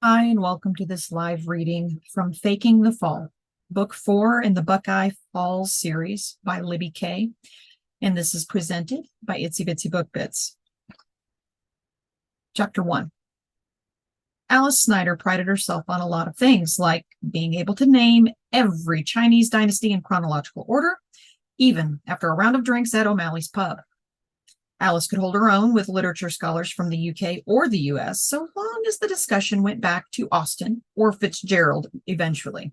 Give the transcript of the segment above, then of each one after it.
Hi, and welcome to this live reading from Faking the Fall, Book 4 in the Buckeye Falls series by Libby K. And this is presented by Itsy Bitsy Book Bits. Chapter 1. Alice Snyder prided herself on a lot of things, like being able to name every Chinese dynasty in chronological order, even after a round of drinks at O'Malley's pub. Alice could hold her own with literature scholars from the UK or the US, so long as the discussion went back to Austen or Fitzgerald eventually.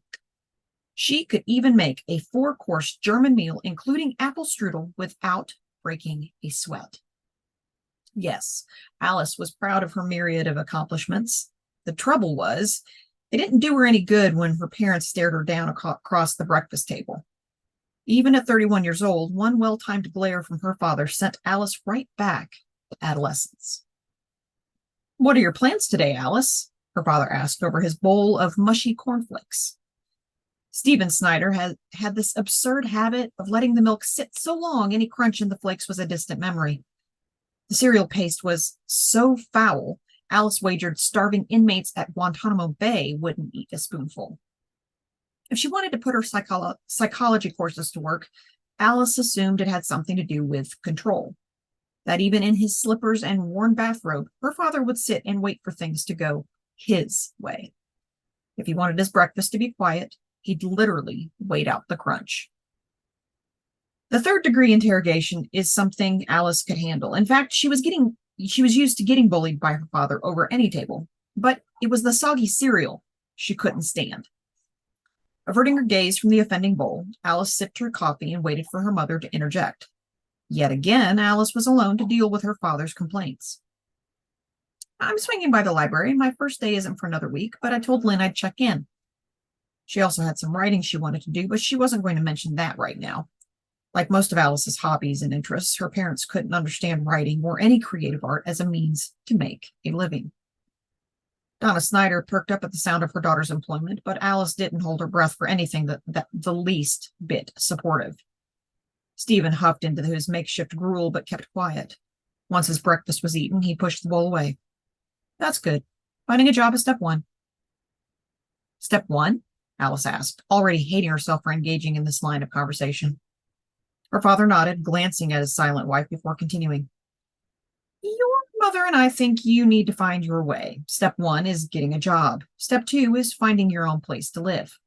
She could even make a 4-course German meal, including apple strudel, without breaking a sweat. Yes, Alice was proud of her myriad of accomplishments. The trouble was, they didn't do her any good when her parents stared her down across the breakfast table. Even at 31 years old, one well-timed glare from her father sent Alice right back to adolescence. "What are your plans today, Alice?" her father asked over his bowl of mushy cornflakes. Stephen Snyder had this absurd habit of letting the milk sit so long any crunch in the flakes was a distant memory. The cereal paste was so foul, Alice wagered starving inmates at Guantanamo Bay wouldn't eat a spoonful. If she wanted to put her psychology courses to work, Alice assumed it had something to do with control. That even in his slippers and worn bathrobe, her father would sit and wait for things to go his way. If he wanted his breakfast to be quiet, he'd literally wait out the crunch. The third-degree interrogation is something Alice could handle. In fact, she was used to getting bullied by her father over any table, but it was the soggy cereal she couldn't stand. Averting her gaze from the offending bowl, Alice sipped her coffee and waited for her mother to interject. Yet again, Alice was alone to deal with her father's complaints. "I'm swinging by the library. My first day isn't for another week, but I told Lynn I'd check in." She also had some writing she wanted to do, but she wasn't going to mention that right now. Like most of Alice's hobbies and interests, her parents couldn't understand writing or any creative art as a means to make a living. Donna Snyder perked up at the sound of her daughter's employment, but Alice didn't hold her breath for anything that the least bit supportive. Stephen huffed into his makeshift gruel, but kept quiet. Once his breakfast was eaten, he pushed the bowl away. "That's good. Finding a job is step 1. "Step 1? Alice asked, already hating herself for engaging in this line of conversation. Her father nodded, glancing at his silent wife before continuing. "Your mother and I think you need to find your way. Step 1 is getting a job. Step 2 is finding your own place to live."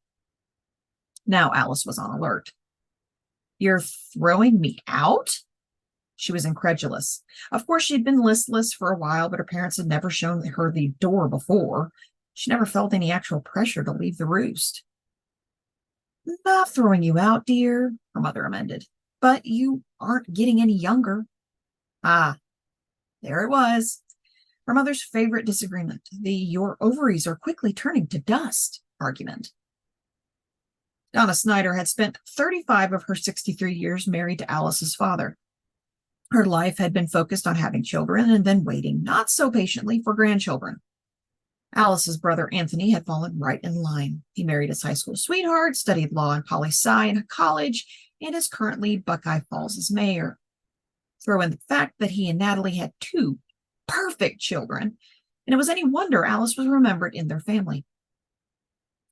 Now Alice was on alert. "You're throwing me out?" She was incredulous. Of course, she'd been listless for a while, but her parents had never shown her the door before. She never felt any actual pressure to leave the roost. "Not throwing you out, dear," her mother amended. "But you aren't getting any younger." Ah, there it was. Her mother's favorite disagreement, the "your ovaries are quickly turning to dust" argument. Donna Snyder had spent 35 of her 63 years married to Alice's father. Her life had been focused on having children and then waiting, not so patiently, for grandchildren. Alice's brother Anthony had fallen right in line. He married his high school sweetheart, studied law in poli-sci in college, and is currently Buckeye Falls' mayor. Throw in the fact that he and Natalie had 2 perfect children, and it was any wonder Alice was remembered in their family.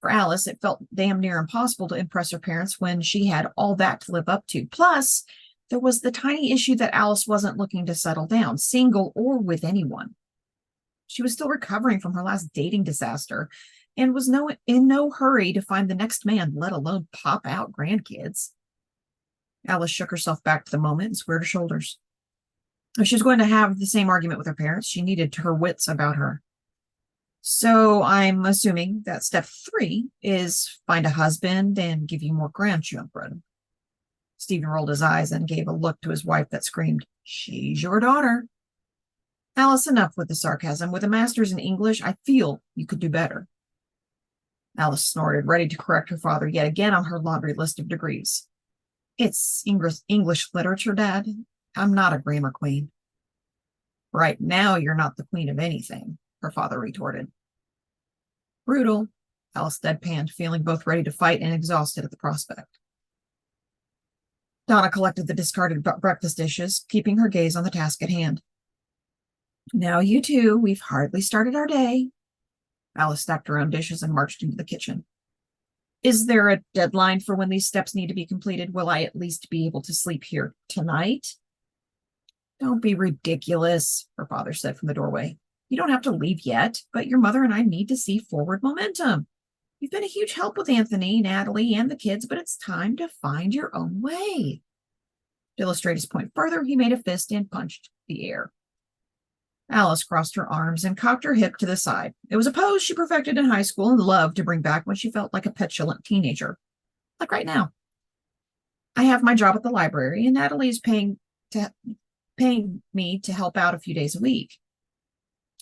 For Alice, it felt damn near impossible to impress her parents when she had all that to live up to. Plus, there was the tiny issue that Alice wasn't looking to settle down, single or with anyone. She was still recovering from her last dating disaster and was in no hurry to find the next man, let alone pop out grandkids. Alice shook herself back to the moment and squared her shoulders. If she was going to have the same argument with her parents, she needed her wits about her. "So I'm assuming that step 3 is find a husband and give you more grandchildren." Stephen rolled his eyes and gave a look to his wife that screamed, "She's your daughter." "Alice, enough with the sarcasm. With a master's in English, I feel you could do better." Alice snorted, ready to correct her father yet again on her laundry list of degrees. "It's English literature, Dad. I'm not a grammar queen." "Right now, you're not the queen of anything," her father retorted. "Brutal," Alice deadpanned, feeling both ready to fight and exhausted at the prospect. Donna collected the discarded breakfast dishes, keeping her gaze on the task at hand. "Now, you two, we've hardly started our day." Alice stacked her own dishes and marched into the kitchen. Is there a deadline for when these steps need to be completed? Will I at least be able to sleep here tonight? Don't be ridiculous, her father said from the doorway. You don't have to leave yet, but your mother and I need to see forward momentum. You've been a huge help with Anthony, Natalie, and the kids, but it's time to find your own way. To illustrate his point further, he made a fist and punched the air. Alice crossed her arms and cocked her hip to the side. It was a pose she perfected in high school and loved to bring back when she felt like a petulant teenager. Like right now. I have my job at the library, and Natalie is paying me to help out a few days a week.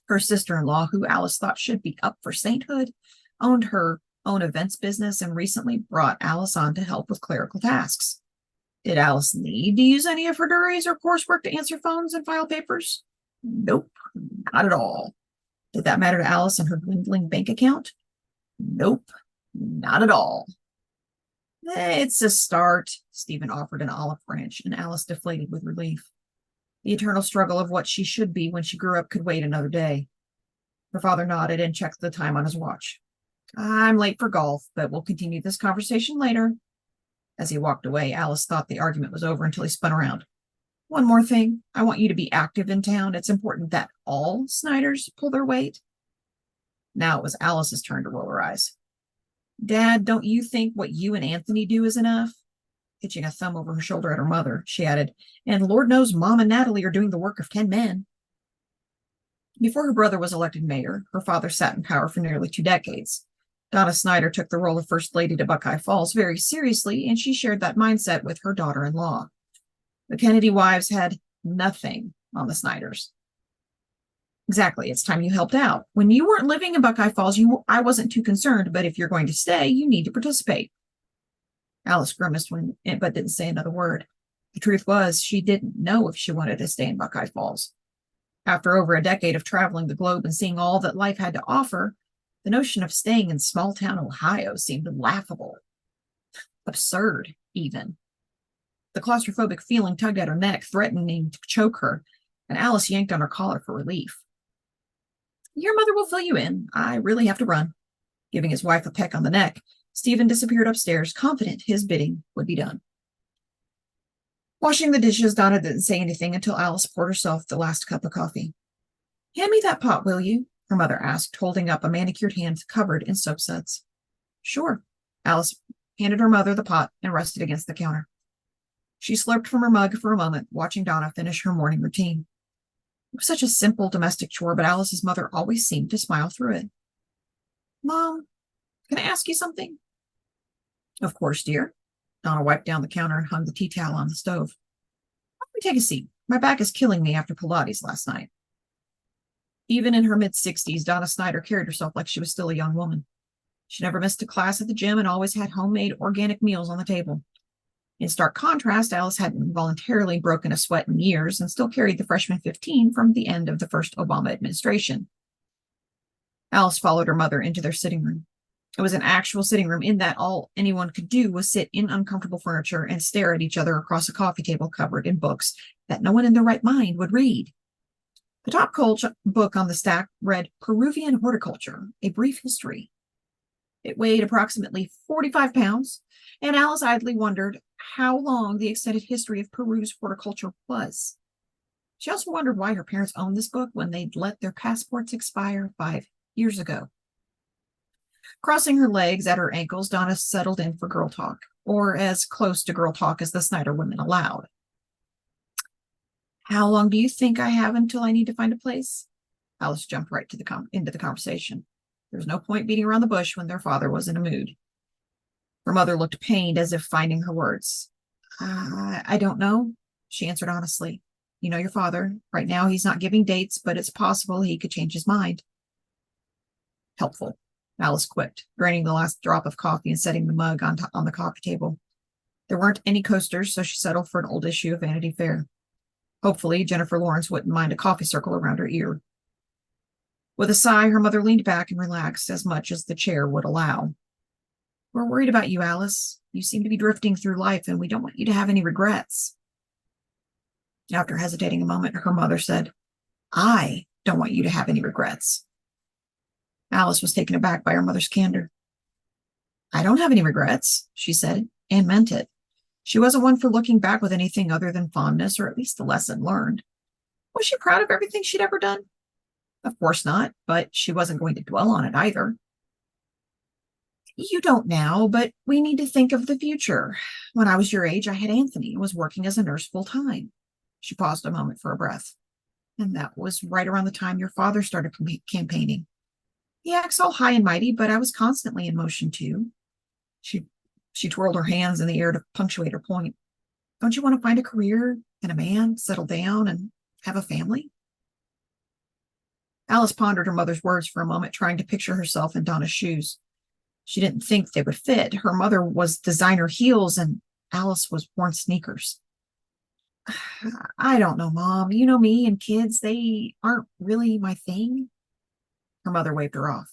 Her sister-in-law, who Alice thought should be up for sainthood, owned her own events business and recently brought Alice on to help with clerical tasks. Did Alice need to use any of her degrees or coursework to answer phones and file papers? Nope, not at all. Did that matter to Alice and her dwindling bank account? Nope, not at all. It's a start, Stephen offered an olive branch, and Alice deflated with relief. The eternal struggle of what she should be when she grew up could wait another day. Her father nodded and checked the time on his watch. I'm late for golf, but we'll continue this conversation later. As he walked away, Alice thought the argument was over until he spun around. One more thing. I want you to be active in town. It's important that all Snyders pull their weight. Now it was Alice's turn to roll her eyes. Dad, don't you think what you and Anthony do is enough? Hitching a thumb over her shoulder at her mother, she added, and Lord knows Mom and Natalie are doing the work of 10 men. Before her brother was elected mayor, her father sat in power for nearly 2 decades. Donna Snyder took the role of First Lady to Buckeye Falls very seriously, and she shared that mindset with her daughter-in-law. The Kennedy wives had nothing on the Snyders. Exactly, it's time you helped out. When you weren't living in Buckeye Falls, I wasn't too concerned, but if you're going to stay, you need to participate. Alice grimaced but didn't say another word. The truth was, she didn't know if she wanted to stay in Buckeye Falls. After over a decade of traveling the globe and seeing all that life had to offer, the notion of staying in small-town Ohio seemed laughable. Absurd, even. The claustrophobic feeling tugged at her neck, threatening to choke her, and Alice yanked on her collar for relief. Your mother will fill you in. I really have to run. Giving his wife a peck on the neck, Stephen disappeared upstairs, confident his bidding would be done. Washing the dishes, Donna didn't say anything until Alice poured herself the last cup of coffee. Hand me that pot, will you? Her mother asked, holding up a manicured hand covered in soap suds. Sure. Alice handed her mother the pot and rested against the counter. She slurped from her mug for a moment, watching Donna finish her morning routine. It was such a simple domestic chore, but Alice's mother always seemed to smile through it. Mom, can I ask you something? Of course, dear. Donna wiped down the counter and hung the tea towel on the stove. Why don't we take a seat? My back is killing me after Pilates last night. Even in her mid-60s, Donna Snyder carried herself like she was still a young woman. She never missed a class at the gym and always had homemade organic meals on the table. In stark contrast, Alice hadn't voluntarily broken a sweat in years and still carried the freshman 15 from the end of the first Obama administration. Alice followed her mother into their sitting room. It was an actual sitting room in that all anyone could do was sit in uncomfortable furniture and stare at each other across a coffee table covered in books that no one in their right mind would read. The top book on the stack read Peruvian Horticulture, A Brief History. It weighed approximately 45 pounds, and Alice idly wondered how long the extended history of Peru's horticulture was. She also wondered why her parents owned this book when they'd let their passports expire 5 years ago. Crossing her legs at her ankles, Donna settled in for girl talk, or as close to girl talk as the Snyder women allowed. How long do you think I have until I need to find a place? Alice jumped right into the conversation. There was no point beating around the bush when their father was in a mood. Her mother looked pained, as if finding her words. I don't know, she answered honestly. You know your father. Right now he's not giving dates, but it's possible he could change his mind. Helpful, Alice quipped, draining the last drop of coffee and setting the mug on the coffee table. There weren't any coasters, so she settled for an old issue of Vanity Fair. Hopefully, Jennifer Lawrence wouldn't mind a coffee circle around her ear. With a sigh, her mother leaned back and relaxed as much as the chair would allow. We're worried about you, Alice. You seem to be drifting through life, and we don't want you to have any regrets. After hesitating a moment, her mother said, I don't want you to have any regrets. Alice was taken aback by her mother's candor. I don't have any regrets, she said, and meant it. She wasn't one for looking back with anything other than fondness, or at least a lesson learned. Was she proud of everything she'd ever done? Of course not, but she wasn't going to dwell on it either. You don't now, but we need to think of the future. When I was your age, I had Anthony and was working as a nurse full time. She paused a moment for a breath. And that was right around the time your father started campaigning. He acts all high and mighty, but I was constantly in motion too. She twirled her hands in the air to punctuate her point. Don't you want to find a career and a man, settle down, and have a family? Alice pondered her mother's words for a moment, trying to picture herself in Donna's shoes. She didn't think they would fit. Her mother was designer heels, and Alice was worn sneakers. I don't know, Mom. You know me and kids, they aren't really my thing. Her mother waved her off.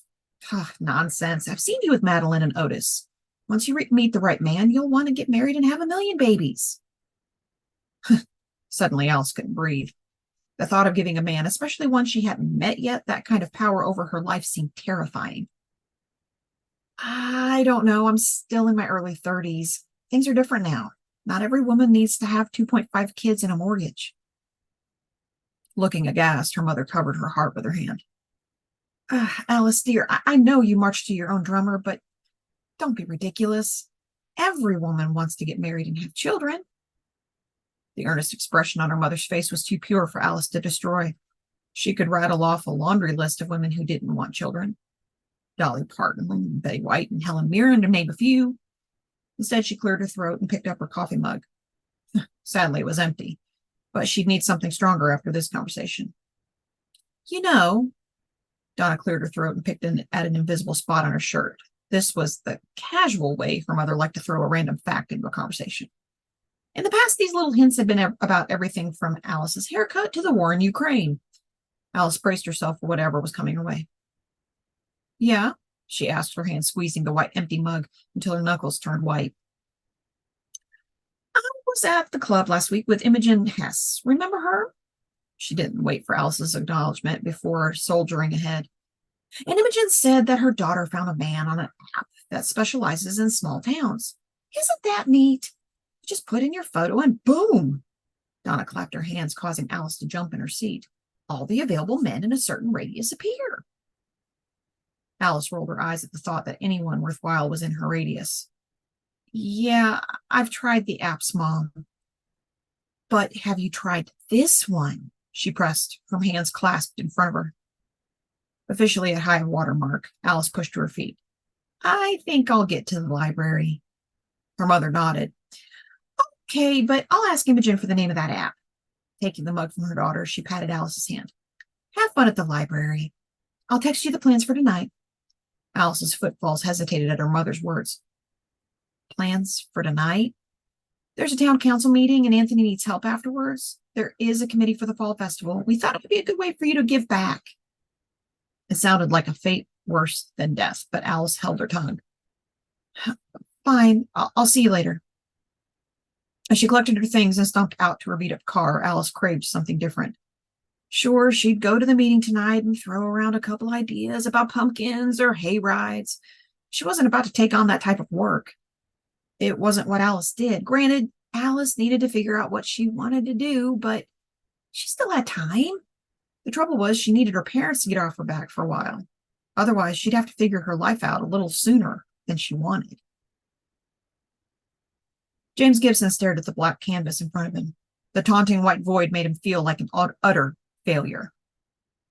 Nonsense. I've seen you with Madeline and Otis. Once you meet the right man, you'll want to get married and have a million babies. Suddenly, Alice couldn't breathe. The thought of giving a man, especially one she hadn't met yet, that kind of power over her life seemed terrifying. I don't know. I'm still in my early 30s. Things are different now. Not every woman needs to have 2.5 kids and a mortgage. Looking aghast, her mother covered her heart with her hand. Alice, dear, I know you march to your own drummer, but don't be ridiculous. Every woman wants to get married and have children. The earnest expression on her mother's face was too pure for Alice to destroy. She could rattle off a laundry list of women who didn't want children. Dolly Parton, Betty White, and Helen Mirren, to name a few. Instead, she cleared her throat and picked up her coffee mug. Sadly, it was empty, but she'd need something stronger after this conversation. You know, Donna cleared her throat and picked at an invisible spot on her shirt. This was the casual way her mother liked to throw a random fact into a conversation. In the past, these little hints had been about everything from Alice's haircut to the war in Ukraine. Alice braced herself for whatever was coming her way. Yeah, she asked, her hand squeezing the white empty mug until her knuckles turned white. I was at the club last week with Imogen Hess. Remember her? She didn't wait for Alice's acknowledgement before soldiering ahead. And Imogen said that her daughter found a man on an app that specializes in small towns. Isn't that neat? You just put in your photo and boom! Donna clapped her hands, causing Alice to jump in her seat. All the available men in a certain radius appear. Alice rolled her eyes at the thought that anyone worthwhile was in her radius. Yeah, I've tried the apps, Mom. But have you tried this one? She pressed, her hands clasped in front of her. Officially at high water mark, Alice pushed to her feet. I think I'll get to the library. Her mother nodded. Okay, but I'll ask Imogen for the name of that app. Taking the mug from her daughter, she patted Alice's hand. Have fun at the library. I'll text you the plans for tonight. Alice's footfalls hesitated at her mother's words. Plans for tonight? There's a town council meeting and Anthony needs help afterwards. There is a committee for the fall festival. We thought it would be a good way for you to give back. It sounded like a fate worse than death, but Alice held her tongue. Fine, I'll see you later. As she collected her things and stumped out to her beat-up car, Alice craved something different. Sure, she'd go to the meeting tonight and throw around a couple ideas about pumpkins or hay rides. She wasn't about to take on that type of work. It wasn't what Alice did. Granted, Alice needed to figure out what she wanted to do, but she still had time. The trouble was she needed her parents to get off her back for a while. Otherwise, she'd have to figure her life out a little sooner than she wanted. James Gibson stared at the black canvas in front of him. The taunting white void made him feel like an utter failure.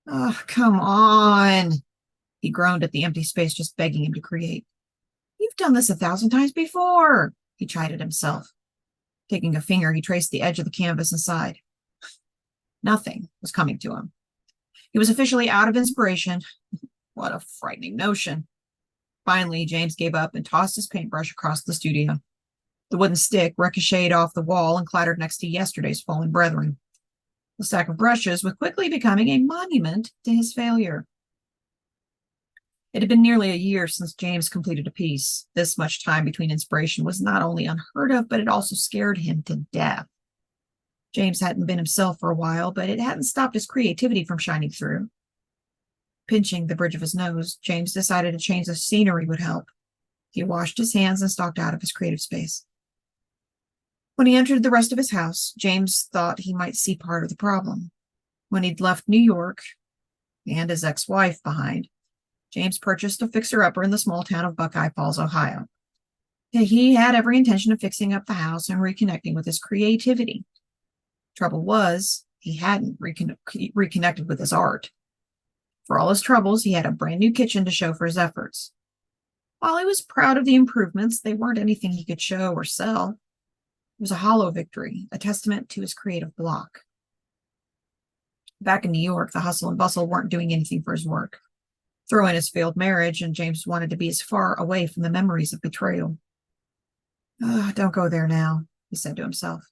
Oh, come on, he groaned at the empty space just begging him to create. You've done this 1,000 times before, he chided himself. Taking a finger, he traced the edge of the canvas and sighed. Nothing was coming to him. He was officially out of inspiration. What a frightening notion. Finally, James gave up and tossed his paintbrush across the studio. The wooden stick ricocheted off the wall and clattered next to yesterday's fallen brethren. The stack of brushes was quickly becoming a monument to his failure. It had been nearly a year since James completed a piece. This much time between inspiration was not only unheard of, but it also scared him to death. James hadn't been himself for a while, but it hadn't stopped his creativity from shining through. Pinching the bridge of his nose, James decided a change of scenery would help. He washed his hands and stalked out of his creative space. When he entered the rest of his house, James thought he might see part of the problem. When he'd left New York and his ex-wife behind, James purchased a fixer-upper in the small town of Buckeye Falls, Ohio. He had every intention of fixing up the house and reconnecting with his creativity. Trouble was, he hadn't reconnected with his art. For all his troubles, he had a brand new kitchen to show for his efforts. While he was proud of the improvements, they weren't anything he could show or sell. It was a hollow victory, a testament to his creative block. Back in New York, the hustle and bustle weren't doing anything for his work. Throw in his failed marriage, and James wanted to be as far away from the memories of betrayal. Don't go there now, he said to himself.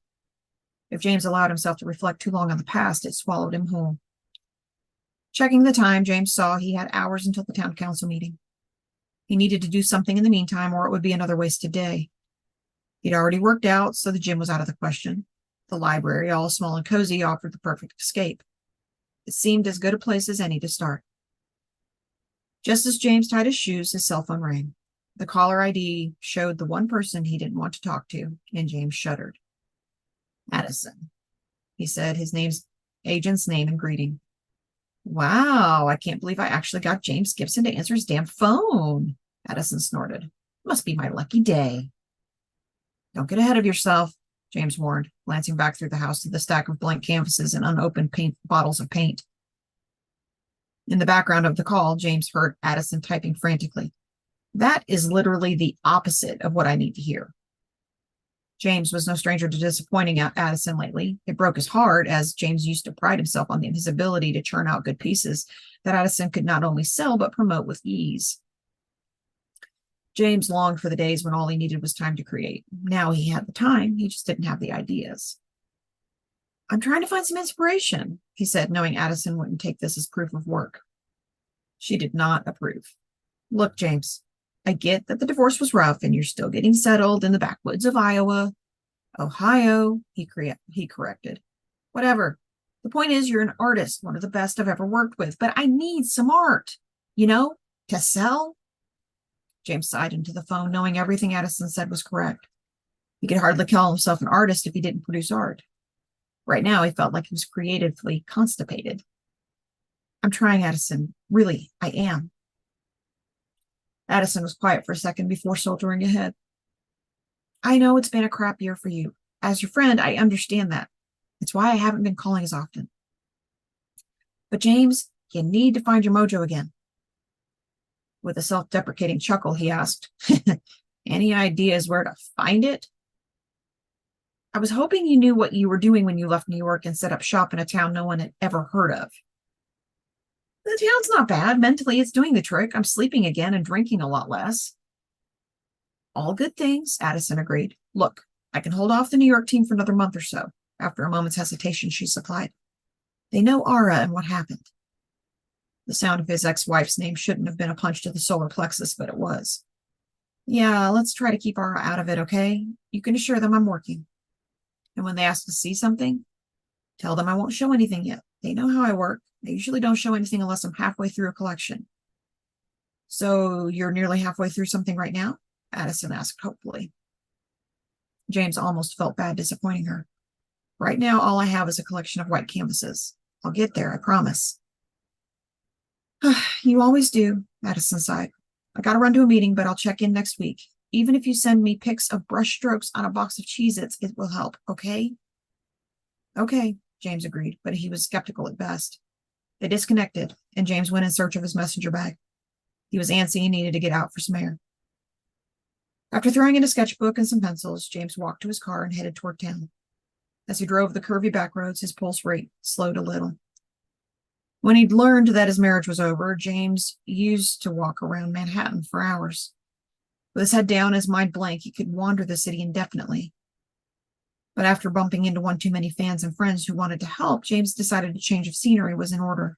If James allowed himself to reflect too long on the past, it swallowed him whole. Checking the time, James saw he had hours until the town council meeting. He needed to do something in the meantime, or it would be another wasted day. He'd already worked out, so the gym was out of the question. The library, all small and cozy, offered the perfect escape. It seemed as good a place as any to start. Just as James tied his shoes, his cell phone rang. The caller ID showed the one person he didn't want to talk to, and James shuddered. Addison, he said, his agent's name and greeting. Wow, I can't believe I actually got James Gibson to answer his damn phone, Addison snorted. Must be my lucky day. Don't get ahead of yourself, James warned, glancing back through the house to the stack of blank canvases and unopened bottles of paint. In the background of the call, James heard Addison typing frantically. That is literally the opposite of what I need to hear. James was no stranger to disappointing Addison lately. It broke his heart, as James used to pride himself on his ability to churn out good pieces that Addison could not only sell but promote with ease. James longed for the days when all he needed was time to create. Now he had the time, he just didn't have the ideas. I'm trying to find some inspiration, he said, knowing Addison wouldn't take this as proof of work. She did not approve. Look, James, I get that the divorce was rough and you're still getting settled in the backwoods of Iowa. Ohio, he corrected. Whatever. The point is, you're an artist, one of the best I've ever worked with, but I need some art, to sell. James sighed into the phone, knowing everything Addison said was correct. He could hardly call himself an artist if he didn't produce art. Right now, he felt like he was creatively constipated. I'm trying, Addison. Really, I am. Addison was quiet for a second before soldiering ahead. I know it's been a crap year for you. As your friend, I understand that. It's why I haven't been calling as often. But James, you need to find your mojo again. With a self-deprecating chuckle, he asked, Any ideas where to find it? I was hoping you knew what you were doing when you left New York and set up shop in a town no one had ever heard of. The town's not bad. Mentally, it's doing the trick. I'm sleeping again and drinking a lot less. All good things, Addison agreed. Look, I can hold off the New York team for another month or so. After a moment's hesitation, she supplied. They know Ara and what happened. The sound of his ex-wife's name shouldn't have been a punch to the solar plexus, but it was. Yeah, let's try to keep Ara out of it, okay? You can assure them I'm working. And when they ask to see something, tell them I won't show anything yet. They know how I work. I usually don't show anything unless I'm halfway through a collection. So you're nearly halfway through something right now? Addison asked hopefully. James almost felt bad disappointing her. Right now, all I have is a collection of white canvases. I'll get there, I promise. You always do, Addison sighed. I gotta run to a meeting, but I'll check in next week. Even if you send me pics of brush strokes on a box of Cheez-Its, it will help, okay? Okay, James agreed, but he was skeptical at best. They disconnected, and James went in search of his messenger bag. He was antsy and needed to get out for some air. After throwing in a sketchbook and some pencils, James walked to his car and headed toward town. As he drove the curvy back roads, his pulse rate slowed a little. When he'd learned that his marriage was over, James used to walk around Manhattan for hours. With his head down, his mind blank, he could wander the city indefinitely. But after bumping into one too many fans and friends who wanted to help, James decided a change of scenery was in order.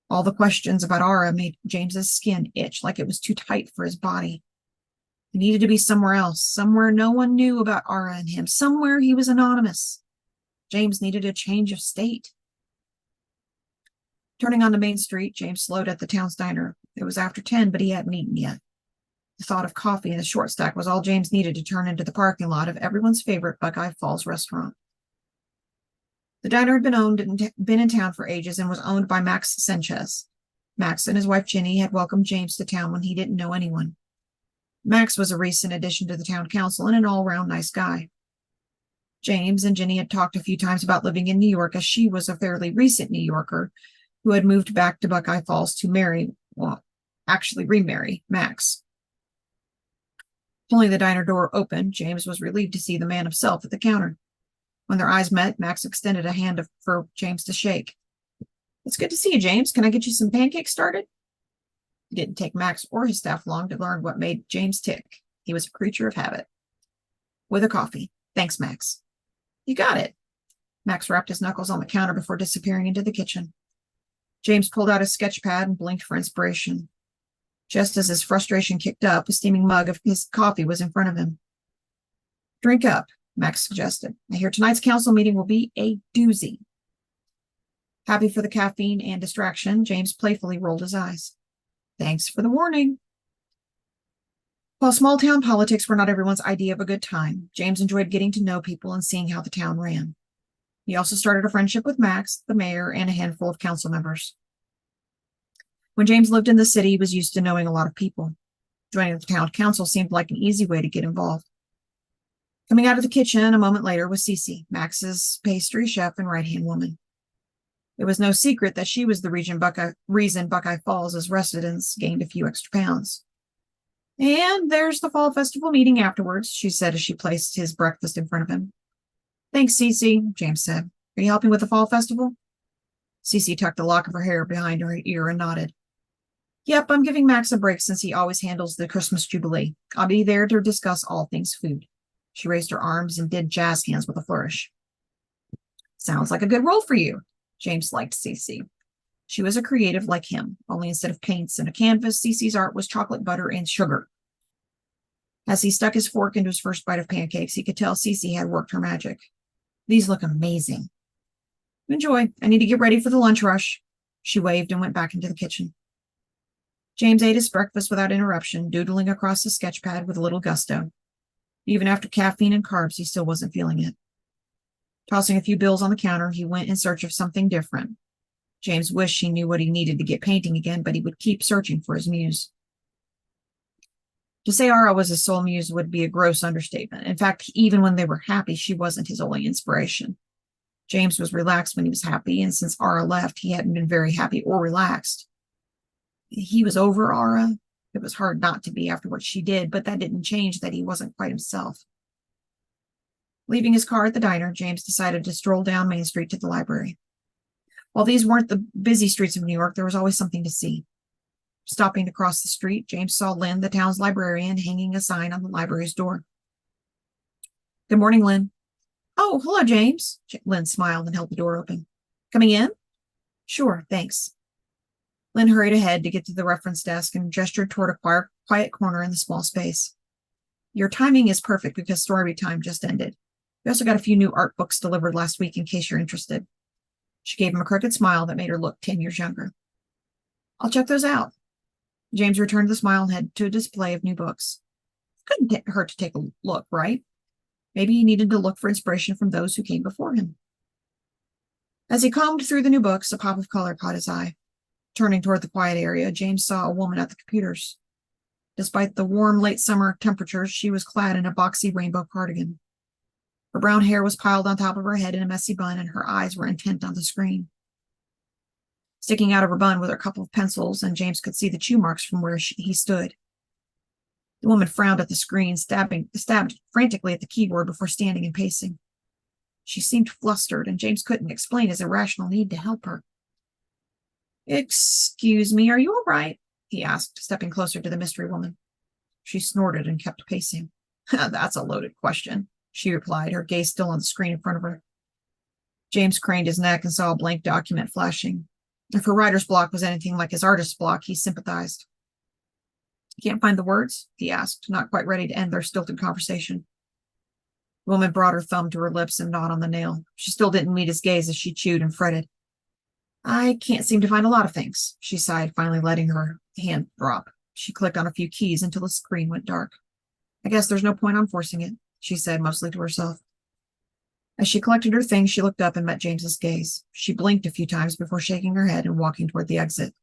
All the questions about Ara made James's skin itch like it was too tight for his body. He needed to be somewhere else, somewhere no one knew about Ara and him, somewhere he was anonymous. James needed a change of state. Turning onto Main Street, James slowed at the town's diner. It was after 10, but he hadn't eaten yet. The thought of coffee in the short stack was all James needed to turn into the parking lot of everyone's favorite Buckeye Falls restaurant. The diner had been in town for ages and was owned by Max Sanchez. Max and his wife Ginny had welcomed James to town when he didn't know anyone. Max was a recent addition to the town council and an all-round nice guy. James and Ginny had talked a few times about living in New York, as she was a fairly recent New Yorker who had moved back to Buckeye Falls to remarry Max. Pulling the diner door open, James was relieved to see the man himself at the counter. When their eyes met, Max extended a hand for James to shake. "It's good to see you, James. Can I get you some pancakes started?" It didn't take Max or his staff long to learn what made James tick. He was a creature of habit. "With a coffee. Thanks, Max." "You got it." Max rapped his knuckles on the counter before disappearing into the kitchen. James pulled out his sketch pad and blinked for inspiration. Just as his frustration kicked up, a steaming mug of his coffee was in front of him. "Drink up," Max suggested. "I hear tonight's council meeting will be a doozy." Happy for the caffeine and distraction, James playfully rolled his eyes. "Thanks for the warning." While small-town politics were not everyone's idea of a good time, James enjoyed getting to know people and seeing how the town ran. He also started a friendship with Max, the mayor, and a handful of council members. When James lived in the city, he was used to knowing a lot of people. Joining the town council seemed like an easy way to get involved. Coming out of the kitchen a moment later was Cece, Max's pastry chef and right-hand woman. It was no secret that she was the reason Buckeye Falls' residents gained a few extra pounds. "And there's the fall festival meeting afterwards," she said as she placed his breakfast in front of him. "Thanks, Cece," James said. "Are you helping with the fall festival?" Cece tucked a lock of her hair behind her ear and nodded. "Yep, I'm giving Max a break since he always handles the Christmas Jubilee. I'll be there to discuss all things food." She raised her arms and did jazz hands with a flourish. "Sounds like a good role for you." James liked Cece. She was a creative like him, only instead of paints and a canvas, Cece's art was chocolate butter and sugar. As he stuck his fork into his first bite of pancakes, he could tell Cece had worked her magic. "These look amazing." "Enjoy. I need to get ready for the lunch rush." She waved and went back into the kitchen. James ate his breakfast without interruption, doodling across the sketch pad with a little gusto. Even after caffeine and carbs, he still wasn't feeling it. Tossing a few bills on the counter, he went in search of something different. James wished he knew what he needed to get painting again, but he would keep searching for his muse. To say Ara was his sole muse would be a gross understatement. In fact, even when they were happy, she wasn't his only inspiration. James was relaxed when he was happy, and since Ara left, he hadn't been very happy or relaxed. He was over Ara. It was hard not to be after what she did, but that didn't change that he wasn't quite himself. Leaving his car at the diner, James decided to stroll down Main Street to the library. While these weren't the busy streets of New York, there was always something to see. Stopping to cross the street, James saw Lynn, the town's librarian, hanging a sign on the library's door. "Good morning, Lynn." "Oh, hello, James." Lynn smiled and held the door open. "Coming in?" "Sure, thanks." Lynn hurried ahead to get to the reference desk and gestured toward a quiet corner in the small space. "Your timing is perfect because story time just ended. We also got a few new art books delivered last week in case you're interested." She gave him a crooked smile that made her look 10 years younger. "I'll check those out." James returned the smile and headed to a display of new books. Couldn't hurt to take a look, right? Maybe he needed to look for inspiration from those who came before him. As he combed through the new books, a pop of color caught his eye. Turning toward the quiet area, James saw a woman at the computers. Despite the warm late summer temperatures, she was clad in a boxy rainbow cardigan. Her brown hair was piled on top of her head in a messy bun, and her eyes were intent on the screen. Sticking out of her bun were a couple of pencils, and James could see the chew marks from where he stood. The woman frowned at the screen, stabbed frantically at the keyboard before standing and pacing. She seemed flustered, and James couldn't explain his irrational need to help her. "Excuse me, are you all right?" he asked, stepping closer to the mystery woman. She snorted and kept pacing. "That's a loaded question," she replied, her gaze still on the screen in front of her. James craned his neck and saw a blank document flashing. If her writer's block was anything like his artist's block, he sympathized. "Can't find the words?" he asked, not quite ready to end their stilted conversation. The woman brought her thumb to her lips and gnawed on the nail. She still didn't meet his gaze as she chewed and fretted. I can't seem to find a lot of things, she sighed, finally letting her hand drop. She clicked on a few keys until the screen went dark. I guess there's no point on forcing it, she said, mostly to herself. As she collected her things, she looked up and met James's gaze. She blinked a few times before shaking her head and walking toward the exit.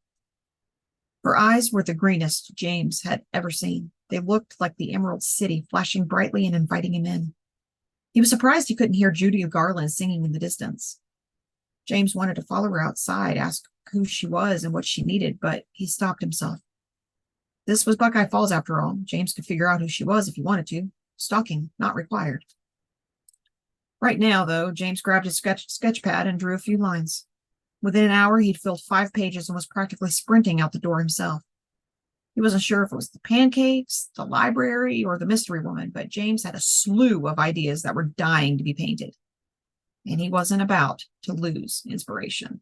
Her eyes were the greenest James had ever seen. They looked like the Emerald City, flashing brightly and inviting him in. He was surprised he couldn't hear Judy Garland singing in the distance. James wanted to follow her outside, ask who she was and what she needed, but he stopped himself. This was Buckeye Falls, after all. James could figure out who she was if he wanted to. Stalking, not required. Right now, though, James grabbed his sketch pad and drew a few lines. Within an hour, he'd filled 5 pages and was practically sprinting out the door himself. He wasn't sure if it was the pancakes, the library, or the mystery woman, but James had a slew of ideas that were dying to be painted. And he wasn't about to lose inspiration.